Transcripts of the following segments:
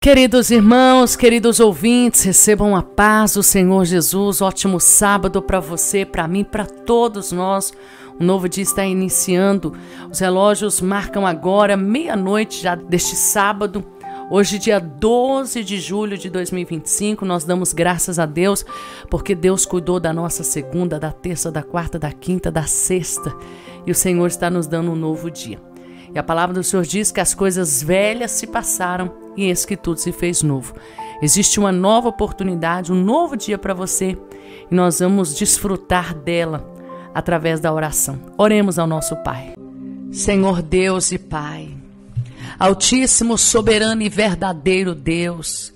Queridos irmãos, queridos ouvintes, recebam a paz do Senhor Jesus. Ótimo sábado para você, para mim, para todos nós. Um novo dia está iniciando. Os relógios marcam agora meia-noite já deste sábado. Hoje, dia 12 de julho de 2025, nós damos graças a Deus porque Deus cuidou da nossa segunda, da terça, da quarta, da quinta, da sexta. E o Senhor está nos dando um novo dia. E a palavra do Senhor diz que as coisas velhas se passaram e eis que tudo se fez novo. Existe uma nova oportunidade, um novo dia para você e nós vamos desfrutar dela através da oração. Oremos ao nosso Pai. Senhor Deus e Pai, Altíssimo, soberano e verdadeiro Deus,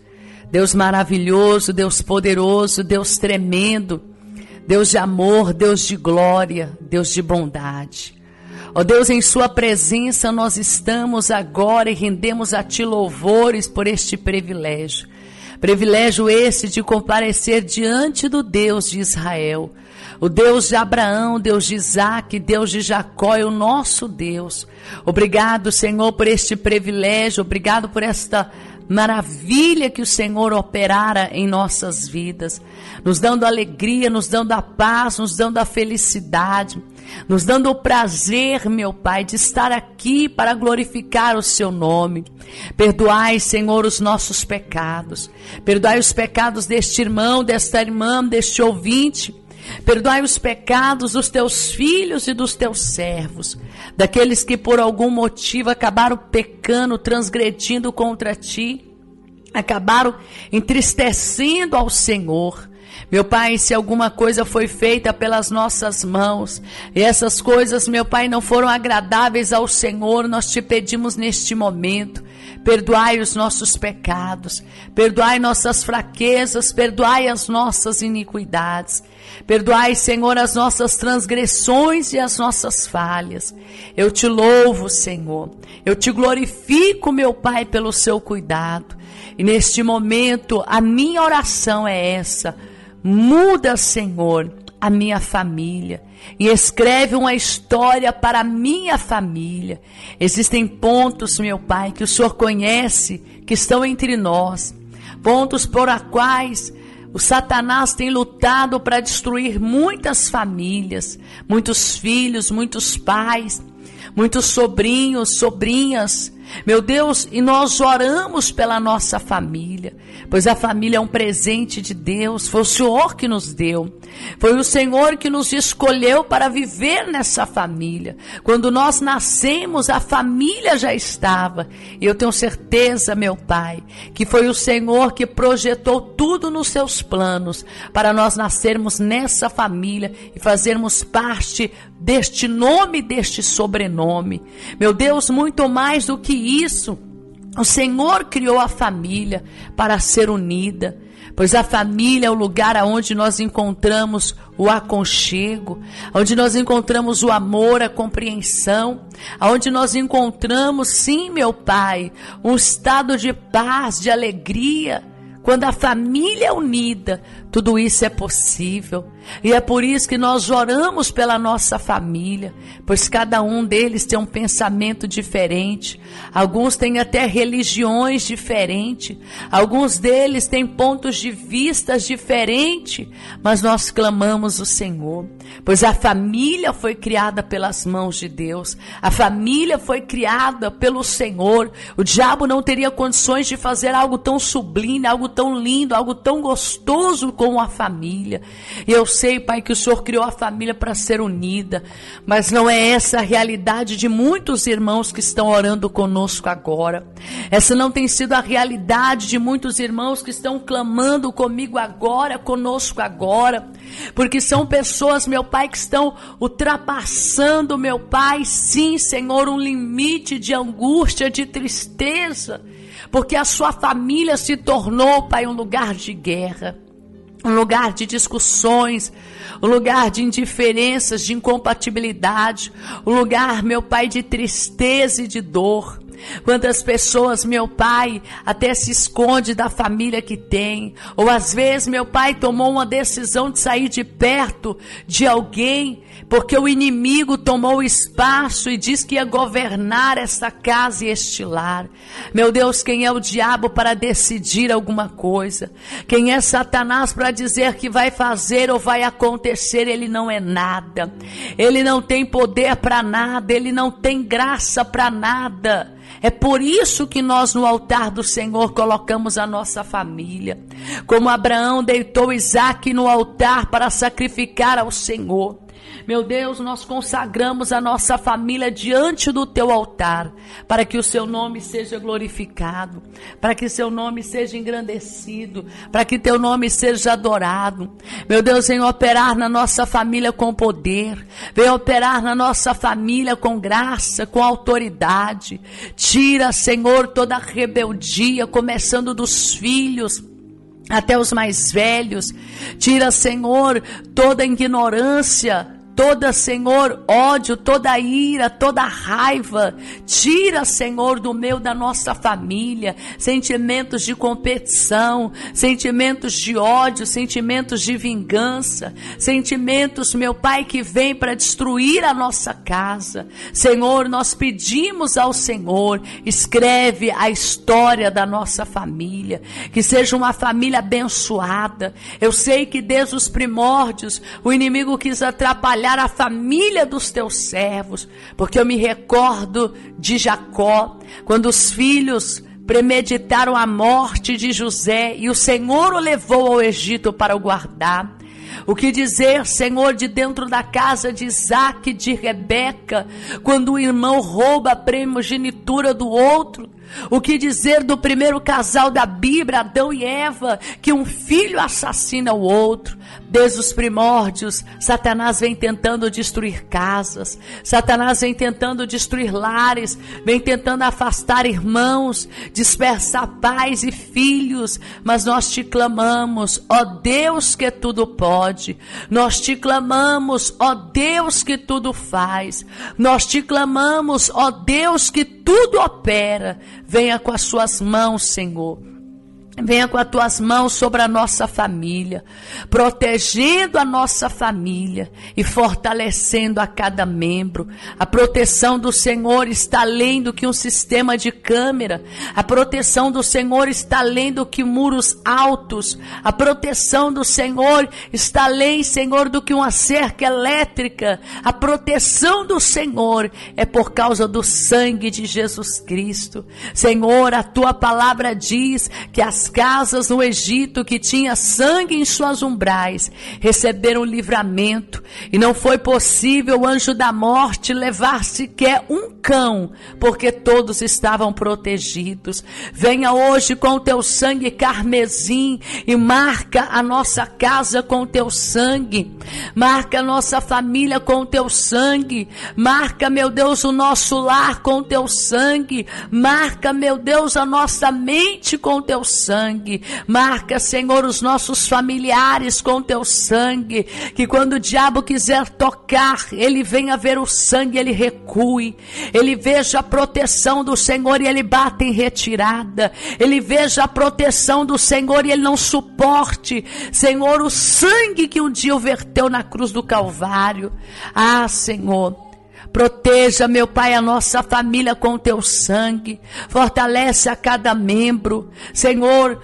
Deus maravilhoso, Deus poderoso, Deus tremendo, Deus de amor, Deus de glória, Deus de bondade. Ó Deus, em sua presença nós estamos agora e rendemos a Ti louvores por este privilégio. Privilégio esse de comparecer diante do Deus de Israel. O Deus de Abraão, Deus de Isaac, Deus de Jacó é o nosso Deus. Obrigado, Senhor, por este privilégio. Obrigado por esta maravilha que o Senhor operara em nossas vidas. Nos dando alegria, nos dando a paz, nos dando a felicidade. Nos dando o prazer, meu Pai, de estar aqui para glorificar o Seu nome. Perdoai, Senhor, os nossos pecados. Perdoai os pecados deste irmão, desta irmã, deste ouvinte. Perdoai os pecados dos Teus filhos e dos Teus servos, daqueles que por algum motivo acabaram pecando, transgredindo contra Ti, acabaram entristecendo ao Senhor. Meu Pai, se alguma coisa foi feita pelas nossas mãos, e essas coisas, meu Pai, não foram agradáveis ao Senhor, nós Te pedimos neste momento, perdoai os nossos pecados, perdoai nossas fraquezas, perdoai as nossas iniquidades, perdoai, Senhor, as nossas transgressões e as nossas falhas. Eu Te louvo, Senhor, eu Te glorifico, meu Pai, pelo Seu cuidado, e neste momento a minha oração é essa: muda, Senhor, a minha família e escreve uma história para a minha família. Existem pontos, meu Pai, que o Senhor conhece, que estão entre nós, pontos por quais o Satanás tem lutado para destruir muitas famílias, muitos filhos, muitos pais, muitos sobrinhos, sobrinhas. Meu Deus, e nós oramos pela nossa família, pois a família é um presente de Deus, foi o Senhor que nos deu, foi o Senhor que nos escolheu para viver nessa família. Quando nós nascemos, a família já estava, e eu tenho certeza, meu Pai, que foi o Senhor que projetou tudo nos seus planos, para nós nascermos nessa família e fazermos parte deste nome, deste sobrenome. Meu Deus, muito mais do que isso, o Senhor criou a família para ser unida, pois a família é o lugar onde nós encontramos o aconchego, onde nós encontramos o amor, a compreensão, onde nós encontramos, sim, meu Pai, um estado de paz, de alegria. Quando a família é unida, tudo isso é possível. E é por isso que nós oramos pela nossa família, pois cada um deles tem um pensamento diferente. Alguns têm até religiões diferentes. Alguns deles têm pontos de vista diferentes. Mas nós clamamos o Senhor, pois a família foi criada pelas mãos de Deus. A família foi criada pelo Senhor. O diabo não teria condições de fazer algo tão sublime, algo tão lindo, algo tão gostoso como a família. E eu sei, Pai, que o Senhor criou a família para ser unida, mas não é essa a realidade de muitos irmãos que estão orando conosco agora. Essa não tem sido a realidade de muitos irmãos que estão clamando comigo agora, conosco agora, porque são pessoas, meu Pai, que estão ultrapassando, meu Pai, sim, Senhor, um limite de angústia, de tristeza, porque a sua família se tornou, Pai, um lugar de guerra, um lugar de discussões, um lugar de indiferenças, de incompatibilidade, um lugar, meu Pai, de tristeza e de dor. Quantas pessoas, meu Pai, até se esconde da família que tem, ou às vezes, meu Pai, tomou uma decisão de sair de perto de alguém, porque o inimigo tomou o espaço e diz que ia governar esta casa e este lar. Meu Deus, quem é o diabo para decidir alguma coisa? Quem é Satanás para dizer que vai fazer ou vai acontecer? Ele não é nada. Ele não tem poder para nada. Ele não tem graça para nada. É por isso que nós no altar do Senhor colocamos a nossa família. Como Abraão deitou Isaque no altar para sacrificar ao Senhor. Meu Deus, nós consagramos a nossa família diante do teu altar, para que o seu nome seja glorificado, para que seu nome seja engrandecido, para que teu nome seja adorado. Meu Deus, vem operar na nossa família com poder, vem operar na nossa família com graça, com autoridade. Tira, Senhor, toda a rebeldia, começando dos filhos até os mais velhos. Tira, Senhor, toda a ignorância, toda, Senhor, ódio, toda ira, toda raiva. Tira, Senhor, do meio da nossa família, sentimentos de competição, sentimentos de ódio, sentimentos de vingança, sentimentos, meu Pai, que vêm para destruir a nossa casa. Senhor, nós pedimos ao Senhor, escreve a história da nossa família, que seja uma família abençoada. Eu sei que desde os primórdios o inimigo quis atrapalhar a família dos teus servos, porque eu me recordo de Jacó, quando os filhos premeditaram a morte de José e o Senhor o levou ao Egito para o guardar. O que dizer, Senhor, de dentro da casa de Isaque e de Rebeca, quando o irmão rouba a primogenitura do outro? O que dizer do primeiro casal da Bíblia, Adão e Eva, que um filho assassina o outro? Desde os primórdios, Satanás vem tentando destruir casas, Satanás vem tentando destruir lares, vem tentando afastar irmãos, dispersar pais e filhos, mas nós te clamamos, ó Deus que tudo pode, nós te clamamos, ó Deus que tudo faz, nós te clamamos, ó Deus que tudo opera. Venha com as suas mãos, Senhor. Venha com as tuas mãos sobre a nossa família, protegendo a nossa família e fortalecendo a cada membro. A proteção do Senhor está além do que um sistema de câmera. A proteção do Senhor está além do que muros altos. A proteção do Senhor está além, Senhor, do que uma cerca elétrica. A proteção do Senhor é por causa do sangue de Jesus Cristo. Senhor, a tua palavra diz que as casas no Egito que tinha sangue em suas umbrais receberam livramento, e não foi possível o anjo da morte levar sequer um cão, porque todos estavam protegidos. Venha hoje com o teu sangue carmesim e marca a nossa casa com o teu sangue, marca a nossa família com o teu sangue, marca, meu Deus, o nosso lar com o teu sangue, marca, meu Deus, a nossa mente com o teu sangue. Marca, Senhor, os nossos familiares com teu sangue, que quando o diabo quiser tocar, ele venha ver o sangue, ele recue, ele veja a proteção do Senhor e ele bate em retirada, ele veja a proteção do Senhor e ele não suporte, Senhor, o sangue que um dia o verteu na cruz do Calvário. Ah, Senhor, proteja, meu Pai, a nossa família com o teu sangue. Fortalece a cada membro. Senhor,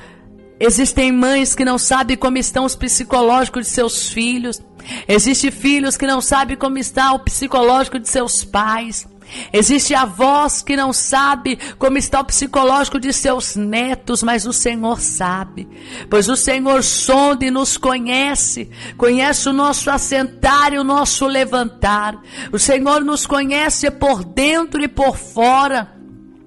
existem mães que não sabem como estão os psicológicos de seus filhos. Existem filhos que não sabem como está o psicológico de seus pais. Existe avós que não sabe como está o psicológico de seus netos, mas o Senhor sabe, pois o Senhor sonda e nos conhece, conhece o nosso assentar e o nosso levantar. O Senhor nos conhece por dentro e por fora.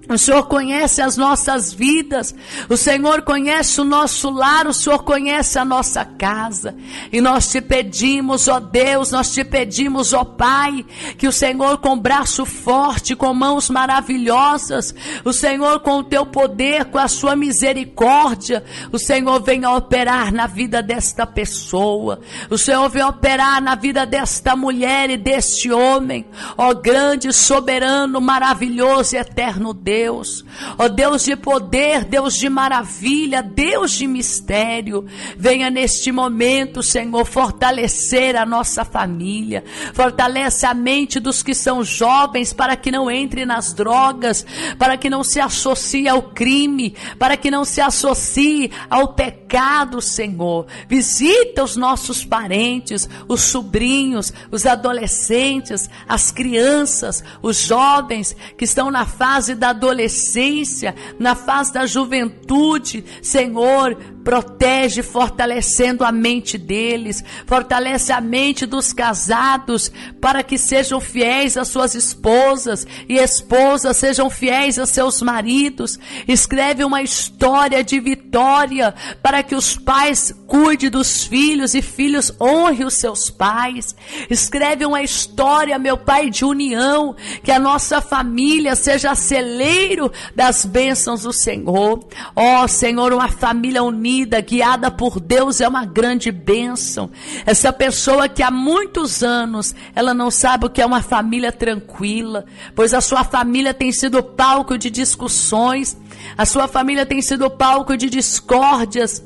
O Senhor conhece as nossas vidas, o Senhor conhece o nosso lar, o Senhor conhece a nossa casa, e nós te pedimos, ó Deus, nós te pedimos, ó Pai, que o Senhor com braço forte, com mãos maravilhosas, o Senhor com o teu poder, com a sua misericórdia, o Senhor venha operar na vida desta pessoa, o Senhor venha operar na vida desta mulher e deste homem, ó grande, soberano, maravilhoso e eterno Deus. Deus. Ó Deus de poder, Deus de maravilha, Deus de mistério, venha neste momento, Senhor, fortalecer a nossa família. Fortalece a mente dos que são jovens para que não entre nas drogas, para que não se associe ao crime, para que não se associe ao pecado, Senhor. Visita os nossos parentes, os sobrinhos, os adolescentes, as crianças, os jovens que estão na fase da adolescência, na fase da juventude. Senhor, protege, fortalecendo a mente deles, fortalece a mente dos casados, para que sejam fiéis às suas esposas, e esposas sejam fiéis a seus maridos. Escreve uma história de vitória, para que os pais cuidem dos filhos, e filhos honrem os seus pais. Escreve uma história, meu Pai, de união, que a nossa família seja celeiro das bênçãos do Senhor. Ó Senhor, uma família unida, guiada por Deus, é uma grande bênção. Essa pessoa que há muitos anos ela não sabe o que é uma família tranquila, pois a sua família tem sido palco de discussões, a sua família tem sido palco de discórdias,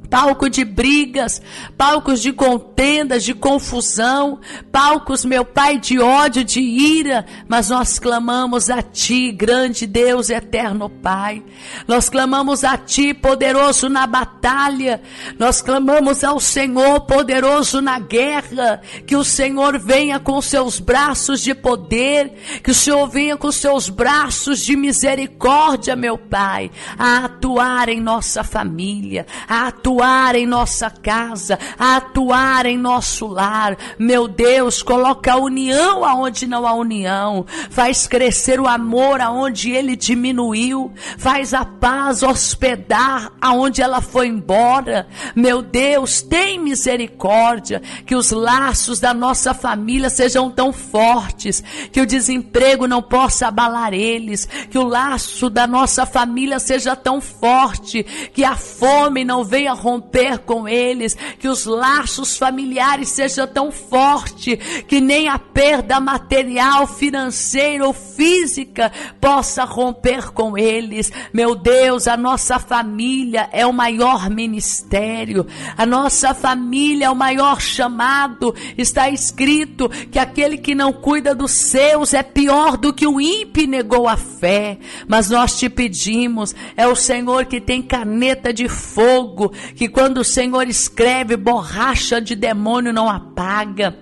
palco de brigas, palcos de contendas, de confusão, palcos, meu Pai, de ódio, de ira. Mas nós clamamos a Ti, grande Deus, eterno Pai. Nós clamamos a Ti, poderoso na batalha. Nós clamamos ao Senhor, poderoso na guerra. Que o Senhor venha com seus braços de poder, que o Senhor venha com seus braços de misericórdia, meu Pai, a atuar em nossa família, a atuar em nossa casa, a atuar em nosso lar. Meu Deus, coloca a união aonde não há união, faz crescer o amor aonde ele diminuiu, faz a paz hospedar aonde ela foi embora. Meu Deus, tem misericórdia, que os laços da nossa família sejam tão fortes, que o desemprego não possa abalar eles, que o laço da nossa família seja tão forte, que a fome não venha romper com eles, que os laços familiares sejam tão fortes, que nem a perda material, financeira ou física possa romper com eles. Meu Deus, a nossa família é o maior ministério, a nossa família é o maior chamado. Está escrito que aquele que não cuida dos seus é pior do que o ímpio negou a fé. Mas nós te pedimos, é o Senhor que tem caneta de fogo, que quando o Senhor escreve, borracha de demônio não apaga.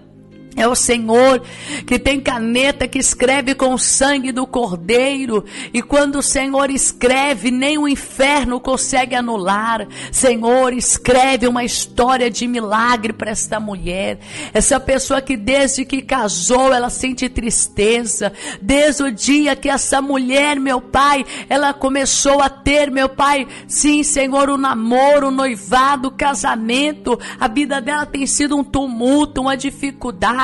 É o Senhor que tem caneta que escreve com o sangue do Cordeiro, e quando o Senhor escreve, nem o inferno consegue anular. Senhor, escreve uma história de milagre para esta mulher, essa pessoa que desde que casou ela sente tristeza, desde o dia que essa mulher, meu Pai, ela começou a ter, meu Pai, sim, Senhor, o namoro, o noivado, o casamento, a vida dela tem sido um tumulto, uma dificuldade.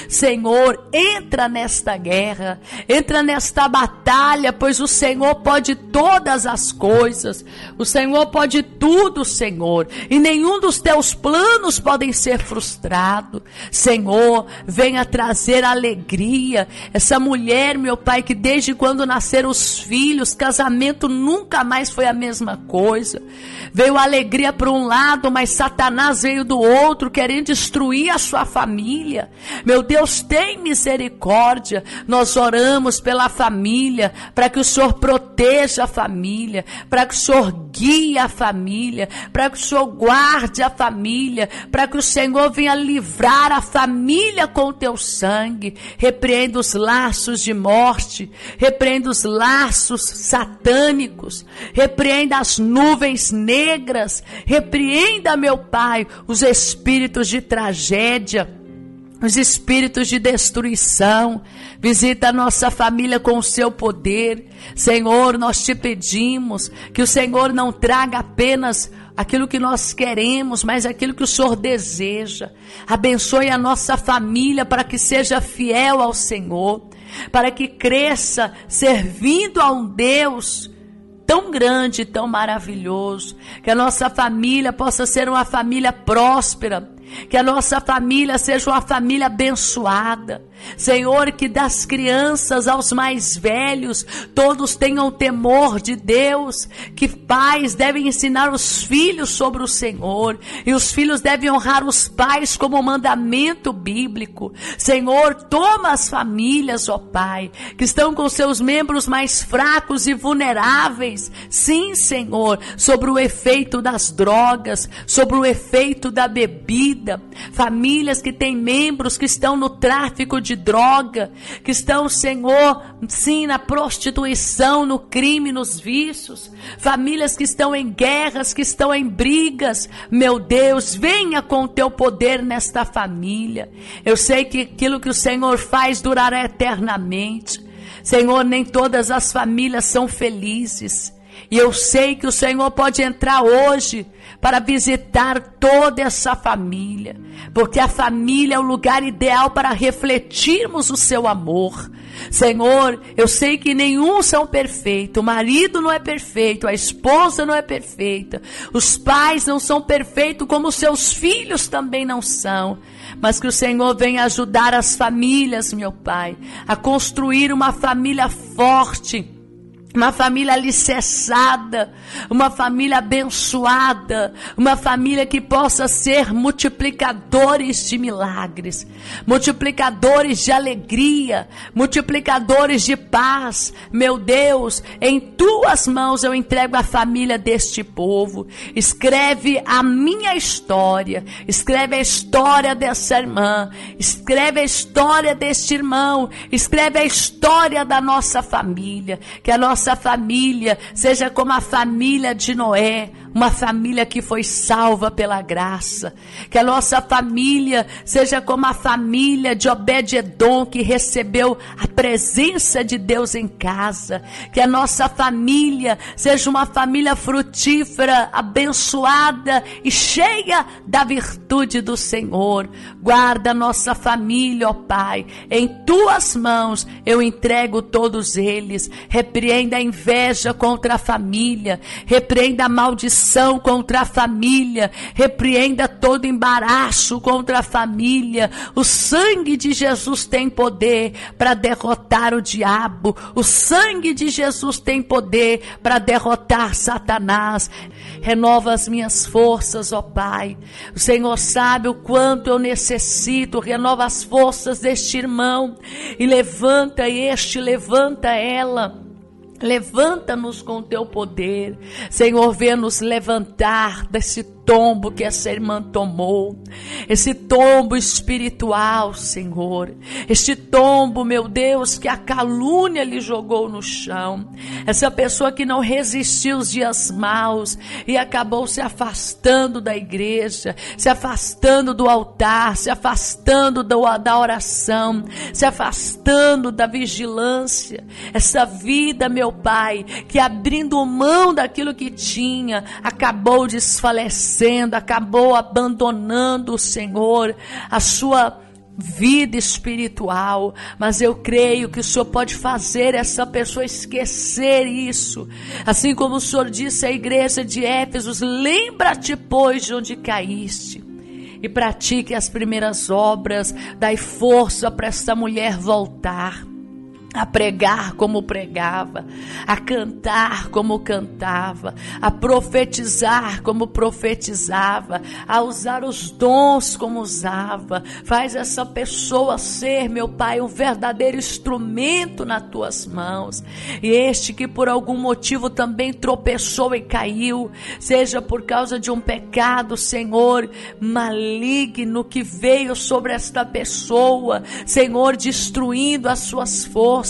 Senhor, entra nesta guerra, entra nesta batalha, pois o Senhor pode todas as coisas, o Senhor pode tudo, Senhor, e nenhum dos teus planos podem ser frustrados. Senhor, venha trazer alegria. Essa mulher, meu Pai, que desde quando nasceram os filhos, casamento nunca mais foi a mesma coisa. Veio alegria para um lado, mas Satanás veio do outro, querendo destruir a sua família. Meu Deus, tem misericórdia. Nós oramos pela família, para que o Senhor proteja a família, para que o Senhor guie a família, para que o Senhor guarde a família, para que o Senhor venha livrar a família com o teu sangue. Repreenda os laços de morte, repreenda os laços satânicos, repreenda as nuvens negras, repreenda, meu Pai, os espíritos de tragédia, os espíritos de destruição. Visita a nossa família com o seu poder. Senhor, nós te pedimos que o Senhor não traga apenas aquilo que nós queremos, mas aquilo que o Senhor deseja. Abençoe a nossa família para que seja fiel ao Senhor, para que cresça servindo a um Deus tão grande, tão maravilhoso. Que a nossa família possa ser uma família próspera, Que a nossa família seja uma família abençoada. Senhor, que das crianças aos mais velhos, todos tenham temor de Deus. Que pais devem ensinar os filhos sobre o Senhor. E os filhos devem honrar os pais como mandamento bíblico. Senhor, toma as famílias, ó Pai, que estão com seus membros mais fracos e vulneráveis. Sim, Senhor, sobre o efeito das drogas, sobre o efeito da bebida. Famílias que têm membros que estão no tráfico de droga, que estão, Senhor, sim, na prostituição, no crime, nos vícios. Famílias que estão em guerras, que estão em brigas. Meu Deus, venha com o teu poder nesta família. Eu sei que aquilo que o Senhor faz durará eternamente. Senhor, nem todas as famílias são felizes. E eu sei que o Senhor pode entrar hoje para visitar toda essa família, porque a família é o lugar ideal para refletirmos o seu amor. Senhor, eu sei que nenhum são perfeitos, o marido não é perfeito, a esposa não é perfeita, os pais não são perfeitos, como os seus filhos também não são. Mas que o Senhor venha ajudar as famílias, meu Pai, a construir uma família forte, uma família alicerçada, uma família abençoada, uma família que possa ser multiplicadores de milagres, multiplicadores de alegria, multiplicadores de paz. Meu Deus, em tuas mãos eu entrego a família deste povo. Escreve a minha história, escreve a história dessa irmã, escreve a história deste irmão, escreve a história da nossa família, que a nossa família seja como a família de Noé, uma família que foi salva pela graça. Que a nossa família seja como a família de Obed-Edom, que recebeu a presença de Deus em casa. Que a nossa família seja uma família frutífera, abençoada e cheia da virtude do Senhor. Guarda a nossa família, ó Pai, em tuas mãos eu entrego todos eles. Repreenda a inveja contra a família, repreenda a maldição contra a família, repreenda todo embaraço contra a família. O sangue de Jesus tem poder para derrotar o diabo, o sangue de Jesus tem poder para derrotar Satanás. Renova as minhas forças, ó Pai. O Senhor sabe o quanto eu necessito. Renova as forças deste irmão e levanta este, levanta ela. Levanta-nos com o teu poder, Senhor, venha nos levantar desse tombo que essa irmã tomou, esse tombo espiritual, Senhor, este tombo, meu Deus, que a calúnia lhe jogou no chão, essa pessoa que não resistiu aos dias maus e acabou se afastando da igreja, se afastando do altar, se afastando da oração, se afastando da vigilância, essa vida, meu Pai, que abrindo mão daquilo que tinha, acabou desfalecendo, acabou abandonando o Senhor, a sua vida espiritual. Mas eu creio que o Senhor pode fazer essa pessoa esquecer isso, assim como o Senhor disse à igreja de Éfesos: lembra-te, pois, de onde caíste e pratique as primeiras obras. Dai força para essa mulher voltar a pregar como pregava, a cantar como cantava, a profetizar como profetizava, a usar os dons como usava. Faz essa pessoa ser, meu Pai, um verdadeiro instrumento nas tuas mãos. E este que por algum motivo também tropeçou e caiu, seja por causa de um pecado, Senhor, maligno que veio sobre esta pessoa, Senhor, destruindo as suas forças,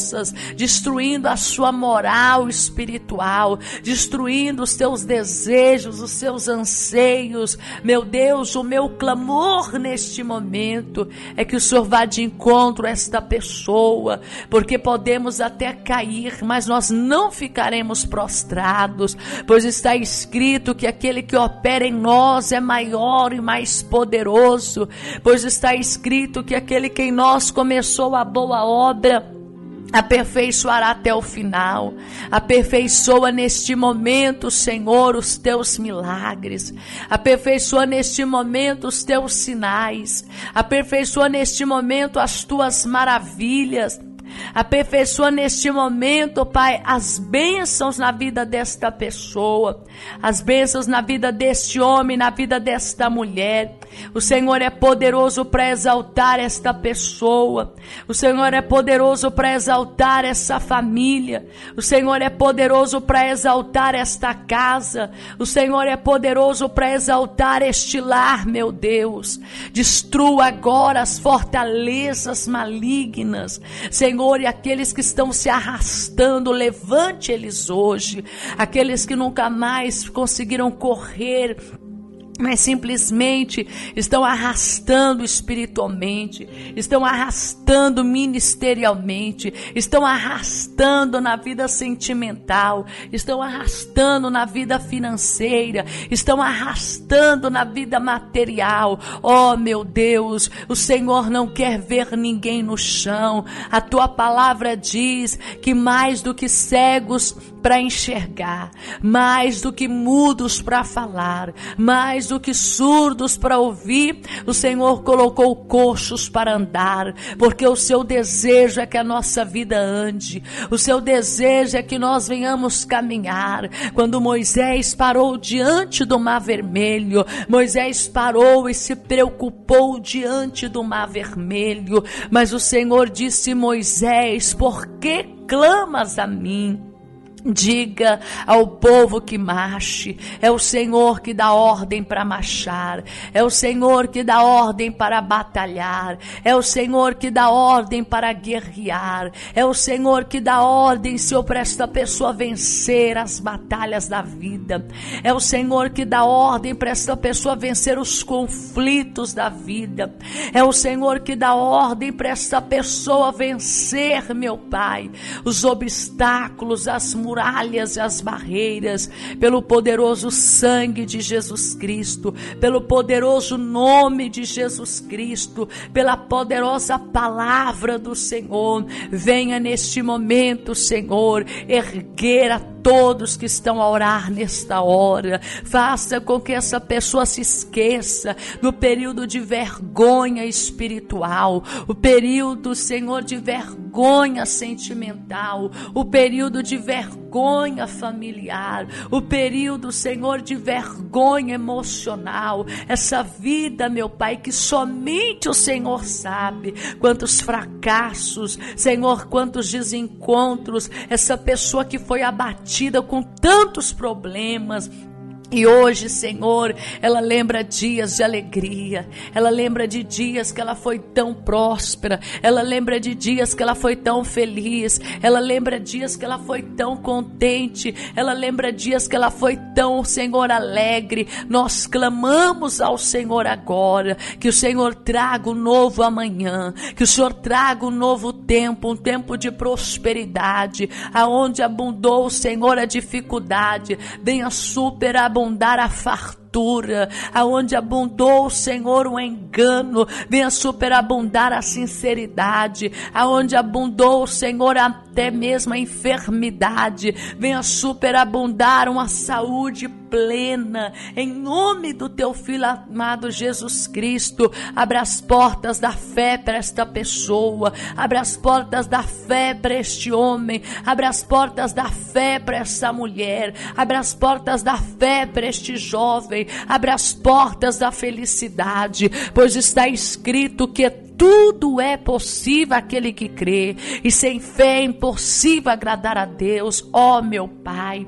destruindo a sua moral espiritual, destruindo os seus desejos, os seus anseios. Meu Deus, o meu clamor neste momento é que o Senhor vá de encontro a esta pessoa, porque podemos até cair, mas nós não ficaremos prostrados, pois está escrito que aquele que opera em nós é maior e mais poderoso, pois está escrito que aquele que em nós começou a boa obra aperfeiçoará até o final. Aperfeiçoa neste momento, Senhor, os teus milagres. Aperfeiçoa neste momento os teus sinais. Aperfeiçoa neste momento as tuas maravilhas. Aperfeiçoa neste momento, Pai, as bênçãos na vida desta pessoa, as bênçãos na vida deste homem, na vida desta mulher. O Senhor é poderoso para exaltar esta pessoa. O Senhor é poderoso para exaltar essa família. O Senhor é poderoso para exaltar esta casa. O Senhor é poderoso para exaltar este lar, meu Deus. Destrua agora as fortalezas malignas, Senhor, e aqueles que estão se arrastando, levante eles hoje. Aqueles que nunca mais conseguiram correr, mas simplesmente estão arrastando espiritualmente, estão arrastando ministerialmente, estão arrastando na vida sentimental, estão arrastando na vida financeira, estão arrastando na vida material. Oh, meu Deus, o Senhor não quer ver ninguém no chão. A tua palavra diz que mais do que cegos para enxergar, mais do que mudos para falar, mais do que surdos para ouvir, o Senhor colocou coxos para andar, porque o seu desejo é que a nossa vida ande, o seu desejo é que nós venhamos caminhar. Quando Moisés parou diante do Mar Vermelho, Moisés parou e se preocupou diante do Mar Vermelho, mas o Senhor disse: Moisés, por que clamas a mim? Diga ao povo que marche. É o Senhor que dá ordem para marchar, é o Senhor que dá ordem para batalhar, é o Senhor que dá ordem para guerrear, é o Senhor que dá ordem, Senhor, para esta pessoa vencer as batalhas da vida, é o Senhor que dá ordem para esta pessoa vencer os conflitos da vida, é o Senhor que dá ordem para esta pessoa vencer, meu Pai, os obstáculos, as muralhas e as barreiras, pelo poderoso sangue de Jesus Cristo, pelo poderoso nome de Jesus Cristo, pela poderosa palavra do Senhor. Venha neste momento, Senhor, erguer a todos que estão a orar nesta hora. Faça com que essa pessoa se esqueça do período de vergonha espiritual, o período, Senhor, de vergonha sentimental, o período de vergonha familiar, o período, Senhor, de vergonha emocional. Essa vida, meu Pai, que somente o Senhor sabe quantos fracassos, Senhor, quantos desencontros, essa pessoa que foi abatida com tantos problemas. E hoje, Senhor, ela lembra dias de alegria, ela lembra de dias que ela foi tão próspera, ela lembra de dias que ela foi tão feliz, ela lembra dias que ela foi tão contente, ela lembra dias que ela foi tão, Senhor, alegre. Nós clamamos ao Senhor agora, que o Senhor traga um novo amanhã, que o Senhor traga um novo tempo, um tempo de prosperidade, aonde abundou, Senhor, a dificuldade, venha superabundar a fartura, aonde abundou, Senhor, o engano, venha superabundar a sinceridade, aonde abundou, Senhor, até mesmo a enfermidade, venha superabundar uma saúde plena, em nome do teu Filho amado Jesus Cristo. Abra as portas da fé para esta pessoa, abra as portas da fé para este homem, abra as portas da fé para essa mulher, abra as portas da fé para este jovem, abra as portas da felicidade, pois está escrito que tudo é possível àquele que crê, e sem fé é impossível agradar a Deus. Ó meu Pai,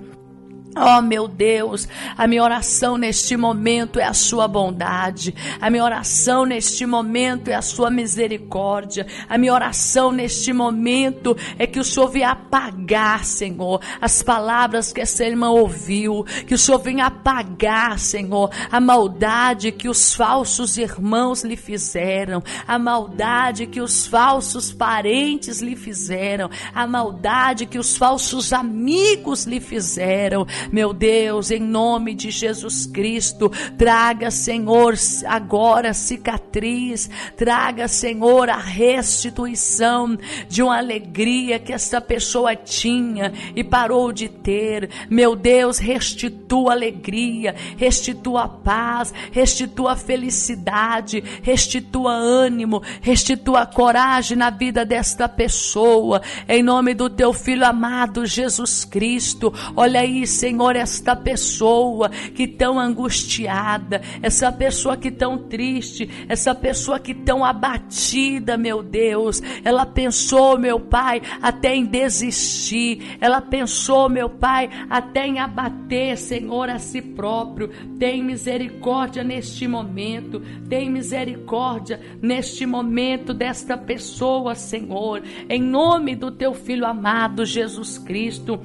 oh, meu Deus, a minha oração neste momento é a sua bondade, a minha oração neste momento é a sua misericórdia, a minha oração neste momento é que o Senhor venha apagar, Senhor, as palavras que essa irmã ouviu, que o Senhor venha apagar, Senhor, a maldade que os falsos irmãos lhe fizeram, a maldade que os falsos parentes lhe fizeram, a maldade que os falsos amigos lhe fizeram. meu Deus, em nome de Jesus Cristo, traga, Senhor, agora cicatriz, traga, Senhor, a restituição de uma alegria que essa pessoa tinha e parou de ter. Meu Deus, restitua a alegria, restitua a paz, restitua a felicidade, restitua ânimo, restitua a coragem na vida desta pessoa, em nome do teu Filho amado Jesus Cristo. Olha aí, Senhor, esta pessoa que tão angustiada, essa pessoa que tão triste, essa pessoa que tão abatida, meu Deus, ela pensou, meu Pai, até em desistir, ela pensou, meu Pai, até em abater, Senhor, a si próprio. Tem misericórdia neste momento, tem misericórdia neste momento desta pessoa, Senhor, em nome do teu Filho amado Jesus Cristo.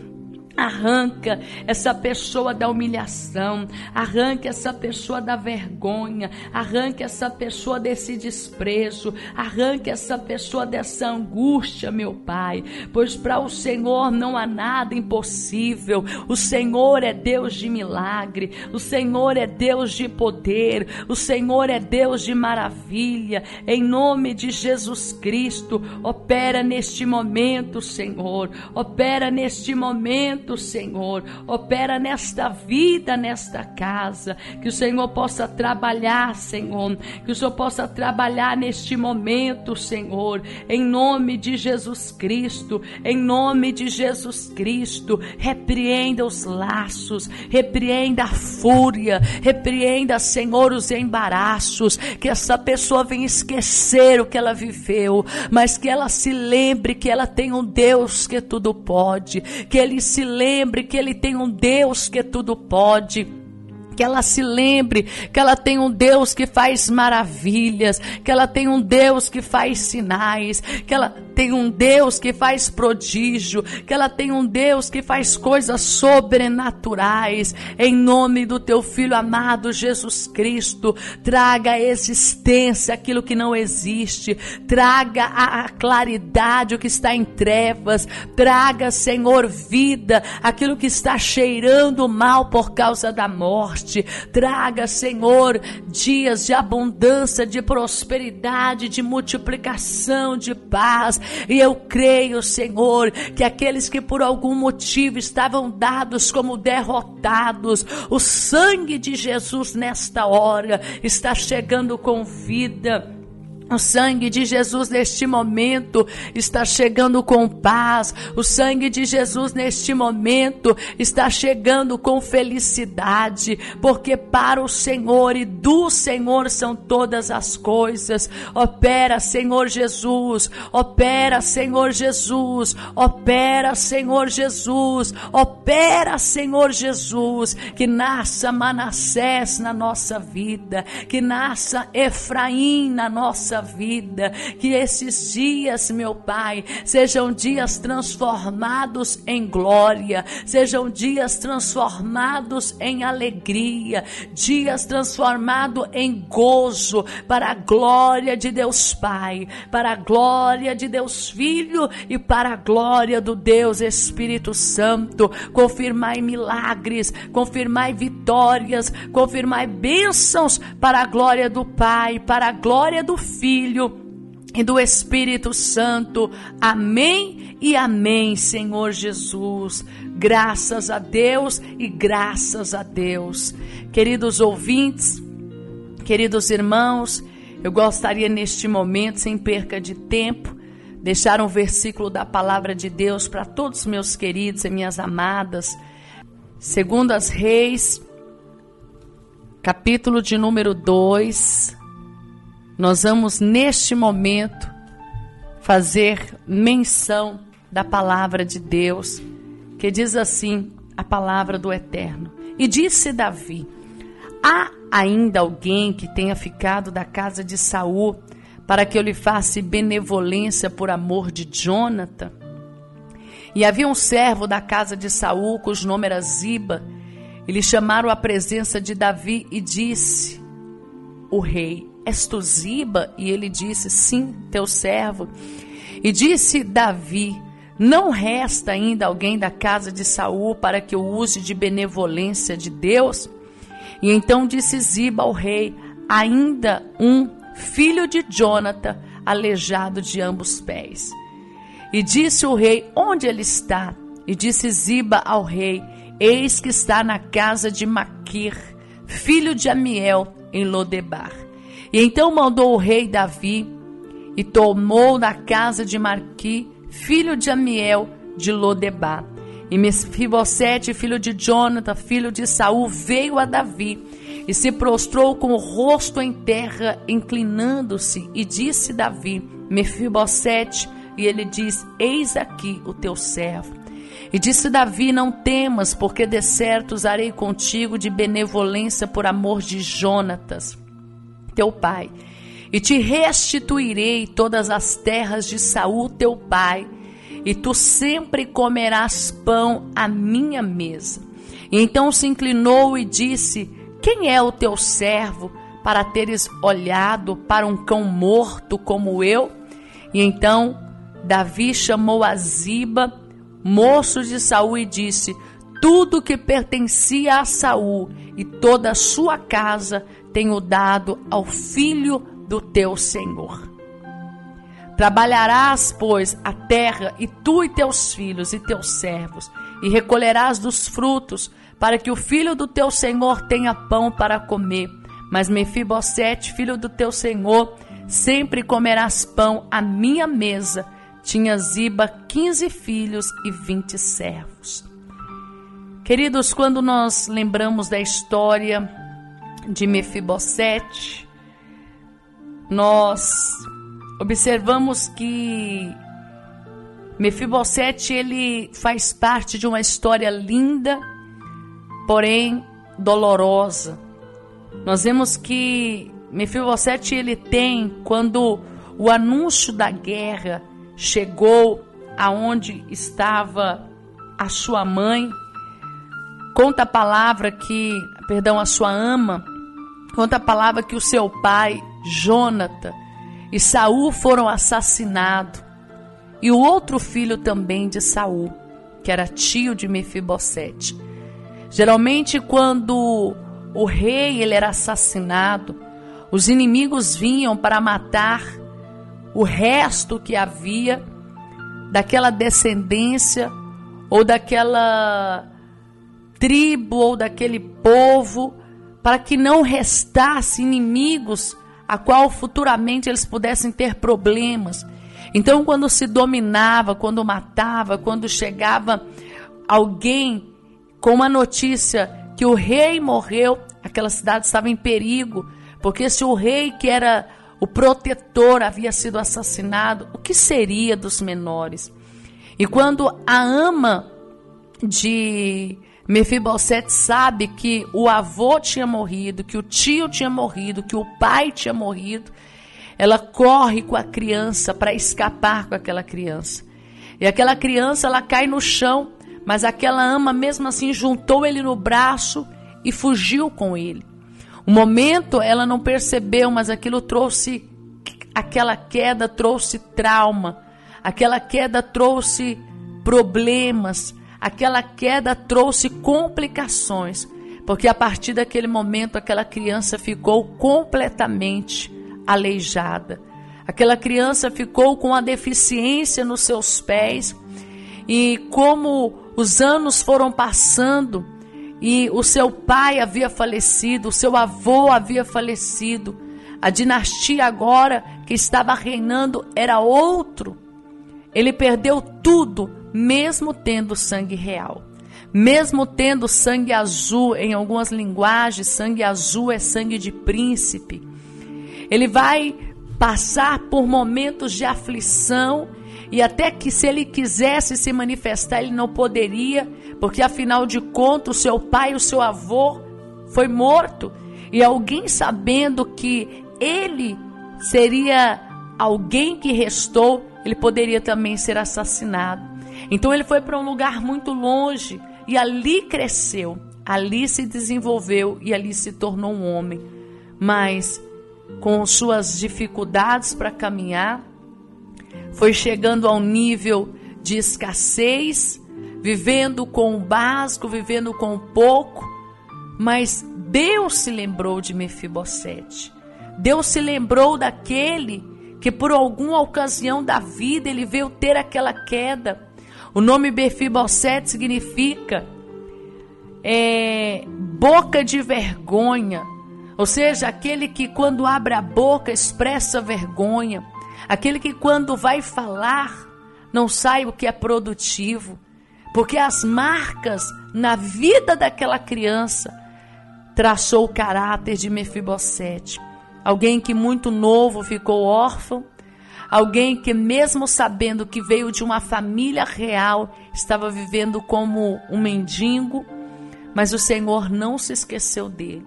Arranca essa pessoa da humilhação, arranca essa pessoa da vergonha, arranca essa pessoa desse desprezo, arranca essa pessoa dessa angústia, meu Pai, pois para o Senhor não há nada impossível. O Senhor é Deus de milagre, o Senhor é Deus de poder, o Senhor é Deus de maravilha. Em nome de Jesus Cristo, opera neste momento, Senhor, opera neste momento, Senhor, opera nesta vida, nesta casa, que o Senhor possa trabalhar, Senhor, que o Senhor possa trabalhar neste momento, Senhor, em nome de Jesus Cristo, em nome de Jesus Cristo. Repreenda os laços, repreenda a fúria, repreenda, Senhor, os embaraços, que essa pessoa venha esquecer o que ela viveu, mas que ela se lembre que ela tem um Deus que tudo pode, que ele se lembre que ele tem um Deus que tudo pode, que ela se lembre que ela tem um Deus que faz maravilhas, que ela tem um Deus que faz sinais, que ela tem um Deus que faz prodígio, que ela tem um Deus que faz coisas sobrenaturais. Em nome do teu Filho amado Jesus Cristo, traga à existência aquilo que não existe, traga a claridade o que está em trevas, traga, Senhor, vida, aquilo que está cheirando mal por causa da morte, traga, Senhor, dias de abundância, de prosperidade, de multiplicação, de paz. E eu creio, Senhor, que aqueles que por algum motivo estavam dados como derrotados, o sangue de Jesus nesta hora está chegando com vida. O sangue de Jesus neste momento está chegando com paz. O sangue de Jesus neste momento está chegando com felicidade, porque para o Senhor e do Senhor são todas as coisas. Opera, Senhor Jesus, opera, Senhor Jesus, opera, Senhor Jesus, opera, Senhor Jesus, que nasça Manassés na nossa vida, que nasça Efraim na nossa vida, que esses dias, meu Pai, sejam dias transformados em glória, sejam dias transformados em alegria, dias transformados em gozo, para a glória de Deus Pai, para a glória de Deus Filho e para a glória do Deus Espírito Santo. Confirmai milagres, confirmai vitórias, confirmai bênçãos para a glória do Pai, para a glória do Filho e do Espírito Santo. Amém e amém, Senhor Jesus. Graças a Deus e graças a Deus. Queridos ouvintes, queridos irmãos, eu gostaria neste momento, sem perca de tempo, deixar um versículo da palavra de Deus para todos os meus queridos e minhas amadas. Segundo as Reis, capítulo de número 2, nós vamos neste momento fazer menção da palavra de Deus, que diz assim, a palavra do Eterno. E disse Davi: há ainda alguém que tenha ficado da casa de Saul, para que eu lhe faça benevolência por amor de Jonatã? E havia um servo da casa de Saul, cujo nome era Ziba, e lhe chamaram à presença de Davi, e disse o rei: és tu Ziba? E ele disse: sim, teu servo. E disse Davi: Não resta ainda alguém da casa de Saul para que eu use de benevolência de Deus? E então disse Ziba ao rei: ainda um filho de Jonatã, aleijado de ambos os pés. E disse o rei: onde ele está? E disse Ziba ao rei: eis que está na casa de Maquir, filho de Amiel, em Lodebar. E então mandou o rei Davi e tomou da casa de Maquir, filho de Amiel, de Lodebar. E Mefibosete, filho de Jonatã, filho de Saul, veio a Davi e se prostrou com o rosto em terra, inclinando-se, e disse Davi: Mefibosete. E ele diz: eis aqui o teu servo. E disse Davi: não temas, porque de certo usarei contigo de benevolência por amor de Jonatas, teu pai, e te restituirei todas as terras de Saul, teu pai, e tu sempre comerás pão à minha mesa. E então se inclinou e disse: quem é o teu servo para teres olhado para um cão morto como eu? E então Davi chamou a Ziba, moço de Saul, e disse: tudo que pertencia a Saul e toda a sua casa tenho dado ao filho do teu senhor. Trabalharás, pois, a terra, e tu e teus filhos e teus servos, e recolherás dos frutos, para que o filho do teu senhor tenha pão para comer. Mas Mefibosete, filho do teu senhor, sempre comerás pão à minha mesa. Tinha Ziba 15 filhos e 20 servos. Queridos, quando nós lembramos da história de Mefibosete, nós observamos que Mefibosete, ele faz parte de uma história linda, porém dolorosa. Nós vemos que Mefibosete, ele tem, quando o anúncio da guerra chegou aonde estava a sua mãe, conta a palavra que, a sua ama, conta a palavra que o seu pai, Jonatã, e Saul foram assassinados, e o outro filho também de Saul, que era tio de Mefibosete. Geralmente, quando o rei ele era assassinado, os inimigos vinham para matar o resto que havia daquela descendência, ou daquela tribo, ou daquele povo, para que não restasse inimigos a qual futuramente eles pudessem ter problemas. Então, quando se dominava, quando matava, quando chegava alguém com uma notícia que o rei morreu, aquela cidade estava em perigo, porque se o rei, que era o protetor, havia sido assassinado, o que seria dos menores? E quando a ama de Mefibosete sabe que o avô tinha morrido, que o tio tinha morrido, que o pai tinha morrido, ela corre com a criança para escapar com aquela criança. E aquela criança, ela cai no chão, mas aquela ama mesmo assim juntou ele no braço e fugiu com ele. Um momento ela não percebeu, mas aquela queda trouxe trauma, aquela queda trouxe problemas, aquela queda trouxe complicações, porque a partir daquele momento aquela criança ficou completamente aleijada. Aquela criança ficou com a deficiência nos seus pés, e como os anos foram passando e o seu pai havia falecido, o seu avô havia falecido, a dinastia agora que estava reinando era outro. Ele perdeu tudo, mesmo tendo sangue real, mesmo tendo sangue azul. Em algumas linguagens, sangue azul é sangue de príncipe. Ele vai passar por momentos de aflição, e até que se ele quisesse se manifestar, ele não poderia, porque afinal de contas o seu pai, o seu avô foi morto, e alguém sabendo que ele seria alguém que restou, ele poderia também ser assassinado. Então ele foi para um lugar muito longe, e ali cresceu, ali se desenvolveu, e ali se tornou um homem. Mas com suas dificuldades para caminhar, foi chegando ao nível de escassez, vivendo com o básico, vivendo com o pouco, mas Deus se lembrou de Mefibosete. Deus se lembrou daquele que por alguma ocasião da vida ele veio ter aquela queda. O nome Mefibosete significa boca de vergonha, ou seja, aquele que quando abre a boca expressa vergonha, aquele que quando vai falar não sabe o que é produtivo, porque as marcas na vida daquela criança traçou o caráter de Mefibosete. Alguém que muito novo ficou órfão, alguém que mesmo sabendo que veio de uma família real, estava vivendo como um mendigo, mas o Senhor não se esqueceu dele.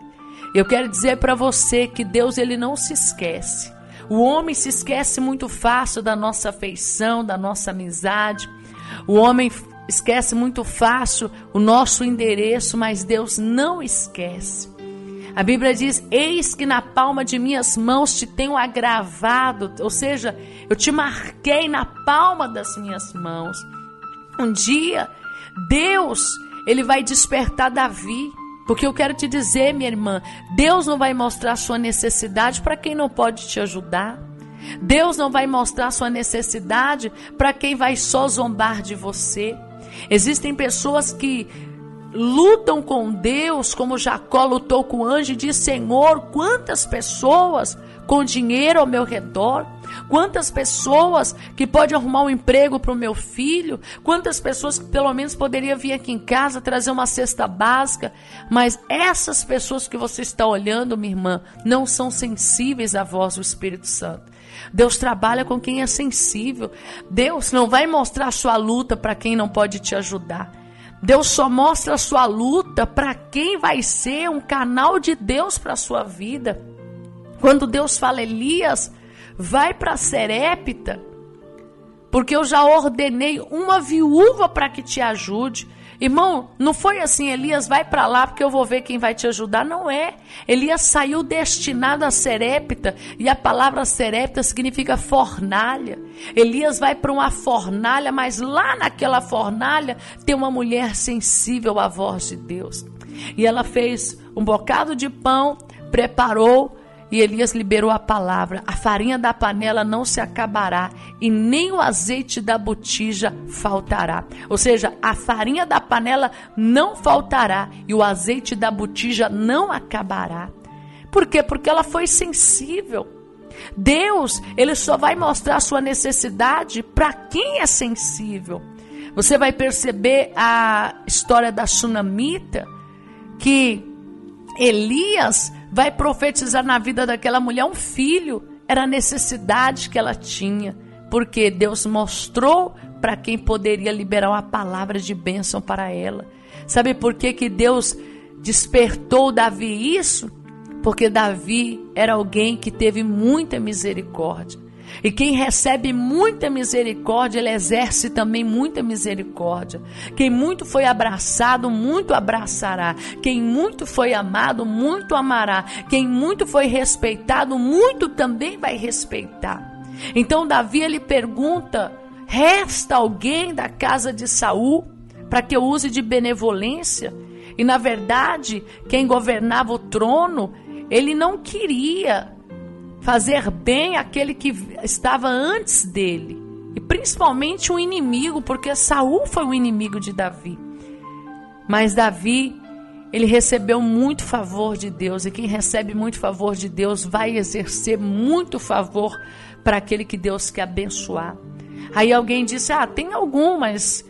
Eu quero dizer para você que Deus ele não se esquece. O homem se esquece muito fácil da nossa afeição, da nossa amizade. O homem esquece muito fácil o nosso endereço, mas Deus não esquece. A Bíblia diz: eis que na palma de minhas mãos te tenho agravado, ou seja, eu te marquei na palma das minhas mãos. Um dia, Deus, ele vai despertar Davi, porque eu quero te dizer, minha irmã, Deus não vai mostrar sua necessidade para quem não pode te ajudar. Deus não vai mostrar sua necessidade para quem vai só zombar de você. Existem pessoas que lutam com Deus, como Jacó lutou com o anjo e diz: Senhor, quantas pessoas com dinheiro ao meu redor, quantas pessoas que podem arrumar um emprego para o meu filho, quantas pessoas que pelo menos poderiam vir aqui em casa trazer uma cesta básica, mas essas pessoas que você está olhando, minha irmã, não são sensíveis à voz do Espírito Santo. Deus trabalha com quem é sensível. Deus não vai mostrar a sua luta para quem não pode te ajudar. Deus só mostra a sua luta para quem vai ser um canal de Deus para a sua vida. Quando Deus fala: Elias, vai para Serepta, porque eu já ordenei uma viúva para que te ajude. Irmão, não foi assim: Elias, vai para lá porque eu vou ver quem vai te ajudar. Não é. Elias saiu destinado a Serepta, e a palavra Serepta significa fornalha. Elias vai para uma fornalha, mas lá naquela fornalha tem uma mulher sensível à voz de Deus. E ela fez um bocado de pão, preparou, e Elias liberou a palavra: a farinha da panela não se acabará e nem o azeite da botija faltará. Ou seja, a farinha da panela não faltará e o azeite da botija não acabará. Por quê? Porque ela foi sensível. Deus, ele só vai mostrar a sua necessidade para quem é sensível. Você vai perceber a história da Sunamita, que Elias vai profetizar na vida daquela mulher um filho. Era a necessidade que ela tinha, porque Deus mostrou para quem poderia liberar uma palavra de bênção para ela. Sabe por que Deus despertou Davi isso? Porque Davi era alguém que teve muita misericórdia. E quem recebe muita misericórdia, ele exerce também muita misericórdia. Quem muito foi abraçado, muito abraçará. Quem muito foi amado, muito amará. Quem muito foi respeitado, muito também vai respeitar. Então Davi, ele pergunta: resta alguém da casa de Saul para que eu use de benevolência? E na verdade, quem governava o trono, ele não queria fazer bem àquele que estava antes dele, e principalmente um inimigo, porque Saul foi um inimigo de Davi. Mas Davi, ele recebeu muito favor de Deus, e quem recebe muito favor de Deus vai exercer muito favor para aquele que Deus quer abençoar. Aí alguém disse: tem algum, mas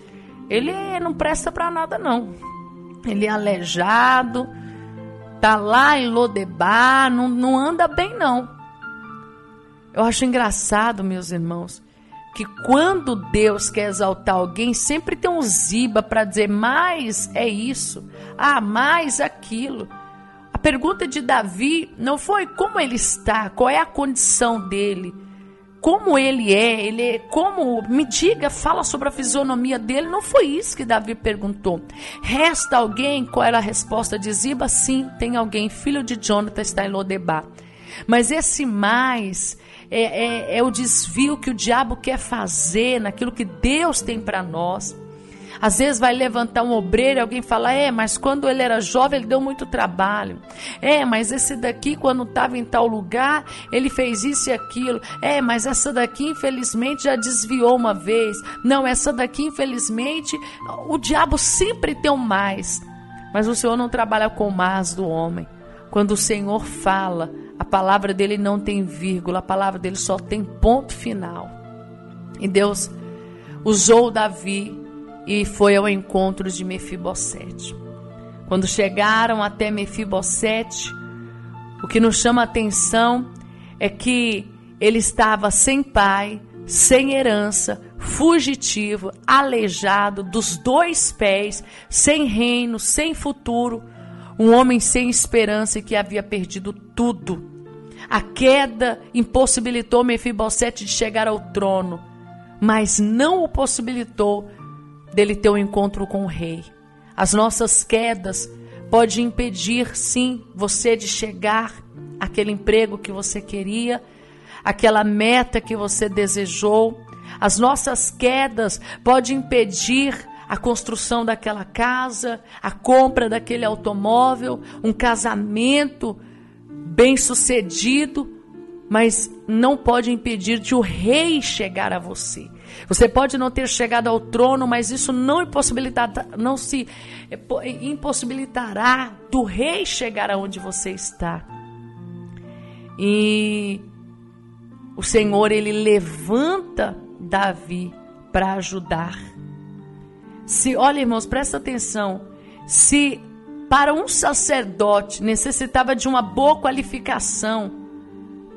ele não presta para nada não. Ele é aleijado, tá lá em Lodebar, não anda bem não. Eu acho engraçado, meus irmãos, que quando Deus quer exaltar alguém, sempre tem um ziba para dizer: mais é isso, mais aquilo. A pergunta de Davi não foi como ele está, qual é a condição dele, como ele é como, me diga, fala sobre a fisionomia dele. Não foi isso que Davi perguntou. Resta alguém? Qual era a resposta de Ziba? Sim, tem alguém, filho de Jonathan, está em Lodebar. Mas esse mais é o desvio que o diabo quer fazer naquilo que Deus tem para nós. Às vezes vai levantar um obreiro e alguém fala, mas quando ele era jovem ele deu muito trabalho. Mas esse daqui quando estava em tal lugar, ele fez isso e aquilo. Mas essa daqui infelizmente já desviou uma vez. Não, essa daqui infelizmente, o diabo sempre tem um mais. Mas o Senhor não trabalha com o mais do homem. Quando o Senhor fala, a palavra dele não tem vírgula, a palavra dele só tem ponto final. E Deus usou Davi e foi ao encontro de Mefibosete. Quando chegaram até Mefibosete, o que nos chama a atenção é que ele estava sem pai, sem herança, fugitivo, aleijado, dos 2 pés, sem reino, sem futuro, um homem sem esperança e que havia perdido tudo. A queda impossibilitou Mefibosete de chegar ao trono, mas não o possibilitou dele ter um encontro com o rei. As nossas quedas podem impedir, sim, você de chegar àquele emprego que você queria, aquela meta que você desejou. As nossas quedas podem impedir a construção daquela casa, a compra daquele automóvel, um casamento bem-sucedido, mas não pode impedir de o rei chegar a você. Você pode não ter chegado ao trono, mas isso não se impossibilitará do rei chegar aonde você está. E o Senhor, ele levanta Davi para ajudar. Olha, irmãos, presta atenção. Se para um sacerdote necessitava de uma boa qualificação,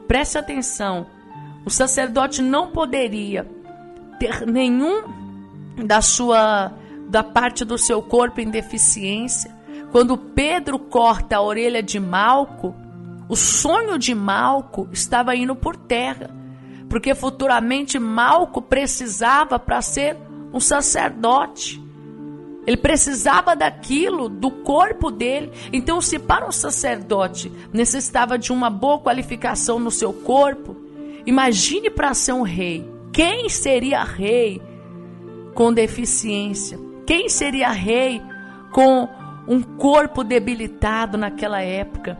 preste atenção, o sacerdote não poderia ter nenhum da parte do seu corpo em deficiência. Quando Pedro corta a orelha de Malco, o sonho de Malco estava indo por terra, porque futuramente Malco precisava para ser um sacerdote. Ele precisava daquilo, do corpo dele. Então, se para um sacerdote necessitava de uma boa qualificação no seu corpo, imagine para ser um rei. Quem seria rei com deficiência? Quem seria rei com um corpo debilitado naquela época?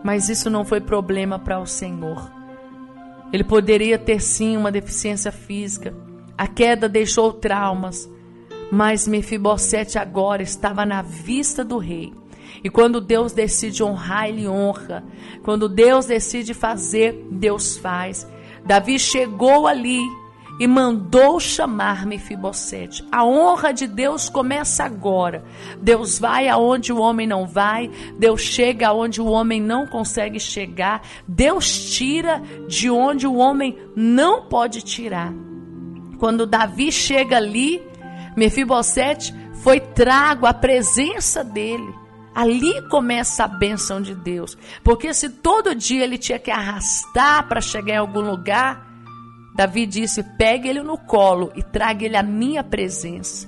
Mas isso não foi problema para o Senhor. Ele poderia ter sim uma deficiência física. A queda deixou traumas, mas Mefibosete agora estava na vista do rei. E quando Deus decide honrar, ele honra. Quando Deus decide fazer, Deus faz. Davi chegou ali e mandou chamar Mefibosete. A honra de Deus começa agora. Deus vai aonde o homem não vai. Deus chega aonde o homem não consegue chegar. Deus tira de onde o homem não pode tirar. Quando Davi chega ali, Mefibosete foi trago à presença dele. Ali começa a bênção de Deus. Porque se todo dia ele tinha que arrastar para chegar em algum lugar, Davi disse, pegue ele no colo e traga ele à minha presença.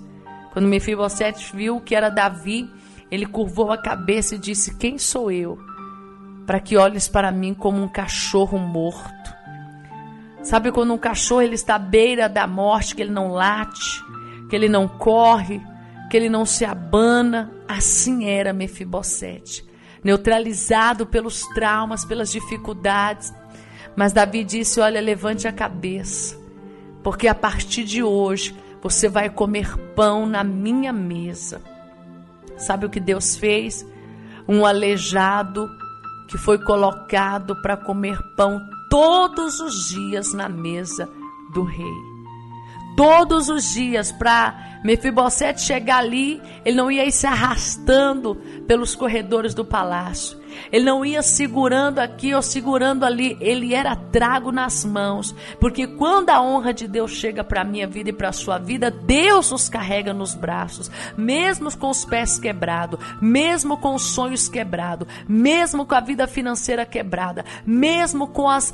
Quando Mefibosete viu que era Davi, ele curvou a cabeça e disse, quem sou eu? Para que olhes para mim como um cachorro morto. Sabe quando um cachorro ele está à beira da morte, que ele não late, que ele não corre, que ele não se abana? Assim era Mefibosete, neutralizado pelos traumas, pelas dificuldades. Mas Davi disse, olha, levante a cabeça, porque a partir de hoje você vai comer pão na minha mesa. Sabe o que Deus fez? Um aleijado que foi colocado para comer pão todos os dias na mesa do rei. Todos os dias, para Mefibosete chegar ali, ele não ia ir se arrastando pelos corredores do palácio. Ele não ia segurando aqui ou segurando ali. Ele era trago nas mãos. Porque quando a honra de Deus chega para a minha vida e para a sua vida, Deus os carrega nos braços. Mesmo com os pés quebrados, mesmo com os sonhos quebrados, mesmo com a vida financeira quebrada, mesmo com as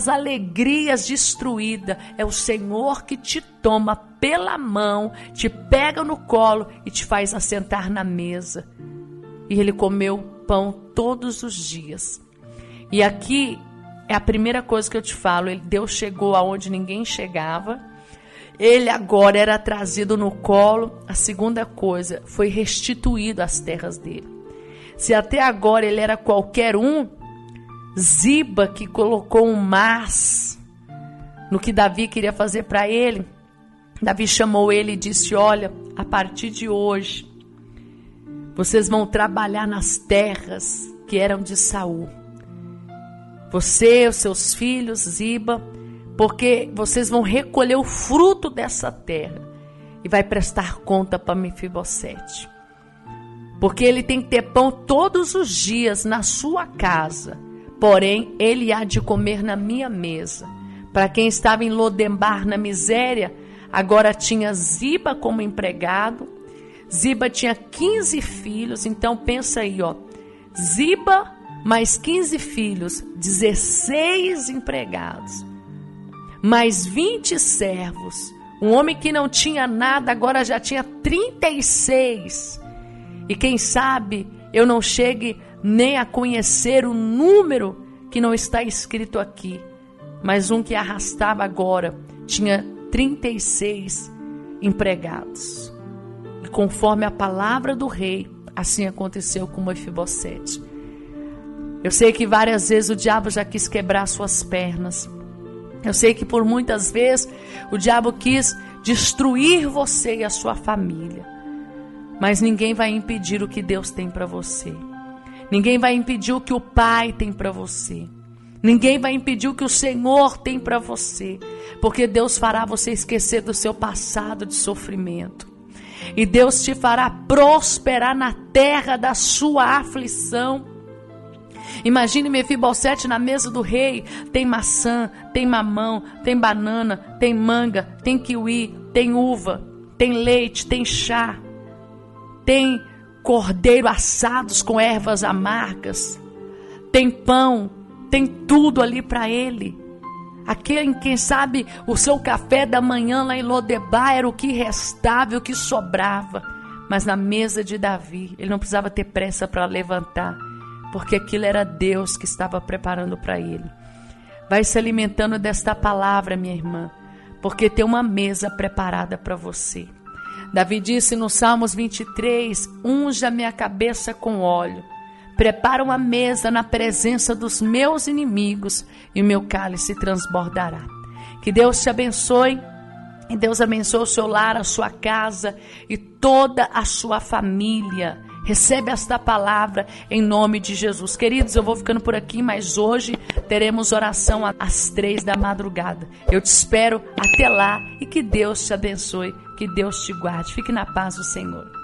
alegrias destruídas, é o Senhor que te toma pela mão, te pega no colo e te faz assentar na mesa. E ele comeu pão todos os dias. E aqui é a primeira coisa que eu te falo. Deus chegou aonde ninguém chegava. Ele agora era trazido no colo. A segunda coisa, foi restituído as terras dele. Se até agora ele era qualquer um, Ziba, que colocou um mas no que Davi queria fazer para ele, Davi chamou ele e disse: olha, a partir de hoje, vocês vão trabalhar nas terras que eram de Saul. Você, os seus filhos, Ziba, porque vocês vão recolher o fruto dessa terra e vai prestar conta para Mefibosete. Porque ele tem que ter pão todos os dias na sua casa, porém ele há de comer na minha mesa. Para quem estava em Lodebar na miséria, agora tinha Ziba como empregado. Ziba tinha 15 filhos, então pensa aí, ó. Ziba mais 15 filhos, 16 empregados, mais 20 servos. Um homem que não tinha nada, agora já tinha 36. E quem sabe eu não chegue nem a conhecer o número que não está escrito aqui. Mas um que arrastava agora tinha 36 empregados. E conforme a palavra do rei, assim aconteceu com Mefibosete. Eu sei que várias vezes o diabo já quis quebrar suas pernas. Eu sei que por muitas vezes o diabo quis destruir você e a sua família. Mas ninguém vai impedir o que Deus tem para você. Ninguém vai impedir o que o Pai tem para você. Ninguém vai impedir o que o Senhor tem para você. Porque Deus fará você esquecer do seu passado de sofrimento. E Deus te fará prosperar na terra da sua aflição. Imagine Mefibosete na mesa do rei. Tem maçã, tem mamão, tem banana, tem manga, tem kiwi, tem uva, tem leite, tem chá. Tem cordeiro assados com ervas amargas. Tem pão, tem tudo ali para ele. Aquele, quem sabe, o seu café da manhã lá em Lodebar era o que restava, o que sobrava. Mas na mesa de Davi, ele não precisava ter pressa para levantar, porque aquilo era Deus que estava preparando para ele. Vai se alimentando desta palavra, minha irmã, porque tem uma mesa preparada para você. Davi disse no Salmos 23, unja minha cabeça com óleo, prepara uma mesa na presença dos meus inimigos e o meu cálice transbordará. Que Deus te abençoe, e Deus abençoe o seu lar, a sua casa e toda a sua família. Recebe esta palavra em nome de Jesus. Queridos, eu vou ficando por aqui, mas hoje teremos oração às 3 da madrugada. Eu te espero até lá e que Deus te abençoe, que Deus te guarde. Fique na paz do Senhor.